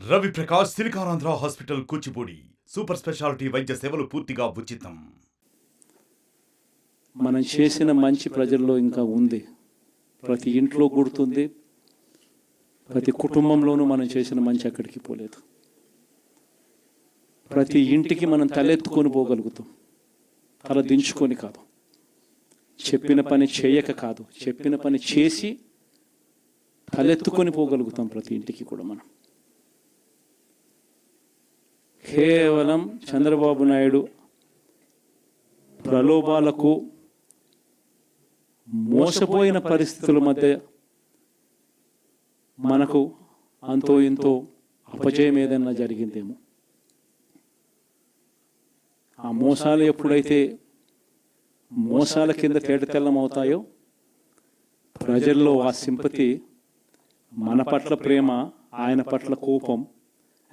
Ravi Prakash Siliconandhra hospital Kuchipudi super speciality వైద్య సేవలు పూర్తిగా ఉచితం. మనం చేసిన మంచి ప్రజల్లో ఇంకా ఉంది. ప్రతి ఇంట్లో గుర్తుంది, ప్రతి కుటుంబంలోనూ మనం చేసిన మంచి ఎక్కడికి పోలేదు. ప్రతి ఇంటికి మనం తలెత్తుకొని పోగలుగుతాం, తల దించుకొని కాదు. చెప్పిన పని చేయక కాదు, చెప్పిన పని చేసి తలెత్తుకొని పోగలుగుతాం ప్రతి ఇంటికి కూడా. మనం కేవలం చంద్రబాబు నాయుడు ప్రలోభాలకు మోసపోయిన పరిస్థితుల మధ్య మనకు అంతో ఇంతో అపజయం ఏదైనా జరిగిందేమో. ఆ మోసాలు ఎప్పుడైతే మోసాల కింద తేటతెల్లం అవుతాయో, ప్రజల్లో ఆ సింపతి, మన పట్ల ప్రేమ, ఆయన పట్ల కోపం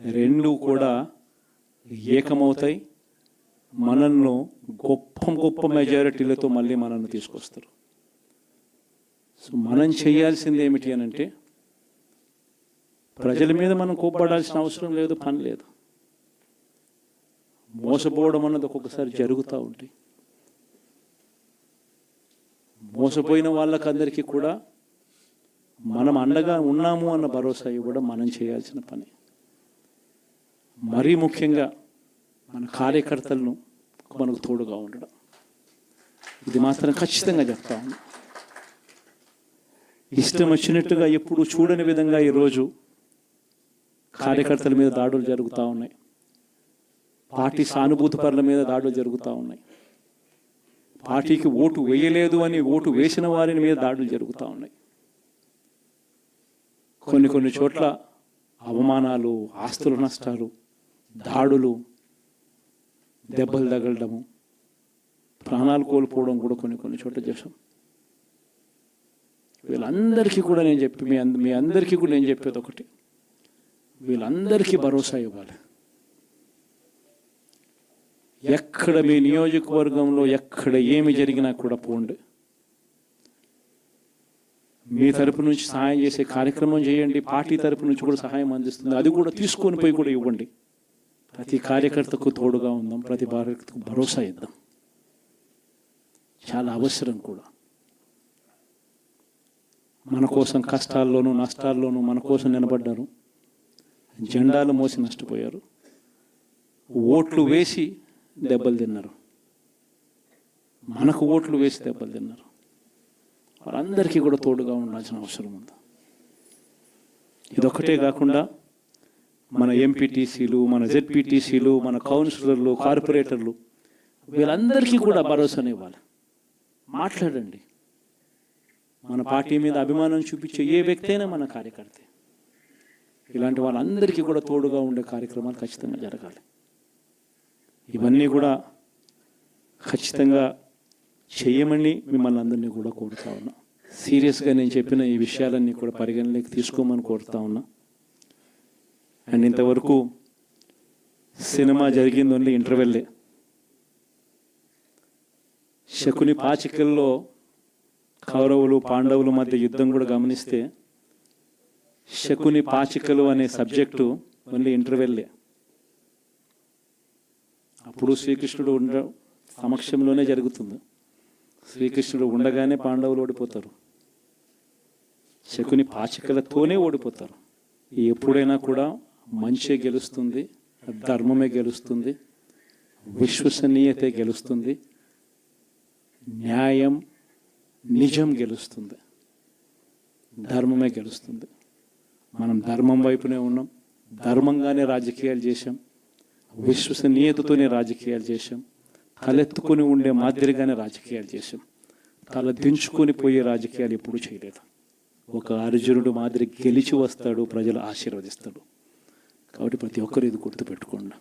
రెండూ కూడా ఏకమవుతాయి. మనల్ని గొప్ప మెజారిటీలతో మళ్ళీ మనల్ని తీసుకొస్తారు. సో మనం చేయాల్సింది ఏమిటి అని అంటే, ప్రజల మీద మనం కోప్పడాల్సిన అవసరం లేదు, పని లేదు. మోసపోవడం అన్నది ఒక్కొక్కసారి జరుగుతూ ఉంటాయి. మోసపోయిన వాళ్ళకందరికీ కూడా మనం అండగా ఉన్నాము అన్న భరోసా ఇవ్వడం మనం చేయాల్సిన పని. మరీ ముఖ్యంగా మన కార్యకర్తలను మనకు తోడుగా ఉండడం, ఇది మాత్రం ఖచ్చితంగా చెప్తా ఉన్నాం. ఇష్టం వచ్చినట్టుగా ఎప్పుడు చూడని విధంగా ఈరోజు కార్యకర్తల మీద దాడులు జరుగుతూ ఉన్నాయి. పార్టీ సానుభూతి పరుల మీద దాడులు జరుగుతూ ఉన్నాయి. పార్టీకి ఓటు వేయలేదు అని ఓటు వేసిన వారి మీద దాడులు జరుగుతూ ఉన్నాయి. కొన్ని చోట్ల అవమానాలు, ఆస్తుల నష్టాలు, దాడులు, దెబ్బలు తగలడము, ప్రాణాలు కోల్పోవడం కూడా కొన్ని చోట్ల చేశాం. వీళ్ళందరికీ కూడా నేను మీ అందరికీ కూడా నేను చెప్పేది ఒకటి, వీళ్ళందరికీ భరోసా ఇవ్వాలి. ఎక్కడ మీ నియోజకవర్గంలో ఎక్కడ ఏమి జరిగినా కూడా పోండి, మీ తరపు నుంచి సహాయం చేసే కార్యక్రమం చేయండి. పార్టీ తరపు నుంచి కూడా సహాయం అందిస్తుంది, అది కూడా తీసుకొని పోయి కూడా ఇవ్వండి. ప్రతి కార్యకర్తకు తోడుగా ఉందాం, ప్రతి కార్యకర్తకు భరోసా ఇద్దాం. చాలా అవసరం కూడా. మన కోసం కష్టాల్లోనూ నష్టాల్లోనూ మన కోసం నిలబడ్డారు, జెండాలు మోసి నష్టపోయారు, ఓట్లు వేసి దెబ్బలు తిన్నారు, మనకు ఓట్లు వేసి దెబ్బలు తిన్నారు. వాళ్ళందరికీ కూడా తోడుగా ఉండాల్సిన అవసరం ఉంది. ఇదొక్కటే కాకుండా మన ఎంపీటీసీలు, మన జెడ్పీటీసీలు, మన కౌన్సిలర్లు, కార్పొరేటర్లు, వీళ్ళందరికీ కూడా భరోసాని ఇవ్వాలి. మాట్లాడండి. మన పార్టీ మీద అభిమానం చూపించే ఏ వ్యక్తి అయినా మన కార్యకర్తే. ఇలాంటి వాళ్ళందరికీ కూడా తోడుగా ఉండే కార్యక్రమాలు ఖచ్చితంగా జరగాలి. ఇవన్నీ కూడా ఖచ్చితంగా చేయమని మిమ్మల్ని అందరినీ కూడా కోరుతా ఉన్నా. సీరియస్గా నేను చెప్పిన ఈ విషయాలన్నీ కూడా పరిగణలోకి తీసుకోమని కోరుతా ఉన్నా. అండ్ ఇంతవరకు సినిమా జరిగింది ఓన్లీ ఇంటర్వెల్లే. శకుని పాచికల్లో కౌరవులు పాండవుల మధ్య యుద్ధం కూడా గమనిస్తే, శకుని పాచికలు అనే సబ్జెక్టు ఓన్లీ ఇంటర్వెల్లే. అప్పుడు శ్రీకృష్ణుడు సమక్షంలోనే జరుగుతుంది. శ్రీకృష్ణుడు ఉండగానే పాండవులు ఓడిపోతారు, శకుని పాచికలతోనే ఓడిపోతారు. ఎప్పుడైనా కూడా మంచే గెలుస్తుంది, ధర్మమే గెలుస్తుంది, విశ్వసనీయతే గెలుస్తుంది, న్యాయం నిజం గెలుస్తుంది, ధర్మమే గెలుస్తుంది. మనం ధర్మం వైపునే ఉన్నాం, ధర్మంగానే రాజకీయాలు చేశాం, విశ్వసనీయతతోనే రాజకీయాలు చేశాం, తలెత్తుకొని ఉండే మాదిరిగానే రాజకీయాలు చేశాం. తల దించుకొని పోయే రాజకీయాలు ఎప్పుడూ చేయలేదు. ఒక అర్జునుడు మాదిరి గెలిచి వస్తాడు, ప్రజలు ఆశీర్వదిస్తాడు. కాబట్టి ప్రతి ఒక్కరు ఇది గుర్తుపెట్టుకోండి.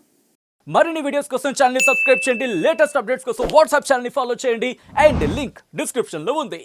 మరిన్ని వీడియోస్ కోసం ఛానల్ ని సబ్స్క్రైబ్ చేయండి, లేటెస్ట్ అప్డేట్స్ కోసం వాట్సాప్ ఛానల్ ని ఫాలో చేయండి, అండ్ లింక్ డిస్క్రిప్షన్ లో ఉంది.